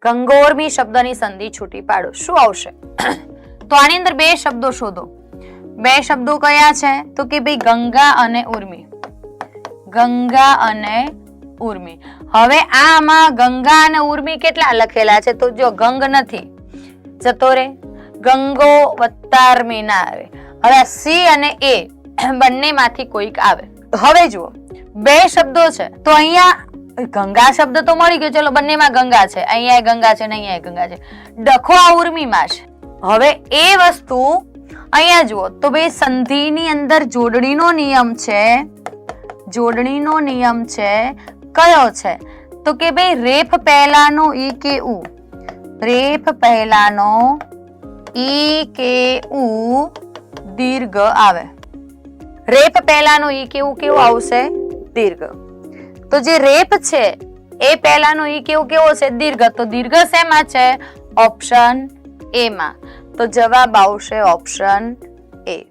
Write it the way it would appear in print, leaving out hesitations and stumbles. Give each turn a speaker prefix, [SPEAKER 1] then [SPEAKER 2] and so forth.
[SPEAKER 1] ગંગોર્મી શબ્દની સંધિ છૂટી પાડો. શું આવશે? તો આની અંદર બે શબ્દો શોધો. બે શબ્દો કયા છે? તો કે ભાઈ ગંગા અને ઉર્મી. ગંગા અને ઉર્મી. હવે આમાં ગંગા અને ઉર્મી કેટલા લખેલા છે? તો જો ગંગ નથી, જતો રે. ગંગો વત્તા અર્મી ના આવે. હવે સી અને એ બંનેમાંથી કોઈક આવે. હવે જુઓ બે શબ્દો છે તો અહીંયા ગંગા શબ્દ તો મળી ગયો, ચલો બંનેમાં ગંગા છે, અહીંયા ગંગા છે ને અહીંયા ગંગા છે. ડખો આ ઉર્મીમાં છે. હવે એ વસ્તુ અહીંયા જુઓ તો ભાઈ સંધિની અંદર જોડણીનો નિયમ છે. જોડણીનો નિયમ છે કયો છે? તો કે ભાઈ રેફ પહેલાનો ઈ કે ઉ. રેફ પહેલાનો ઈ કે ઉ દીર્ઘ આવે. રેપ પહેલાનો ઈ કેવું કેવું આવશે? દીર્ઘ. તો જે રેપ છે એ પહેલાનો ઈ કેવું કેવો છે? દીર્ઘ. તો દીર્ઘ શેમાં છે? ઓપ્શન એ માં. તો જવાબ આવશે ઓપ્શન એ.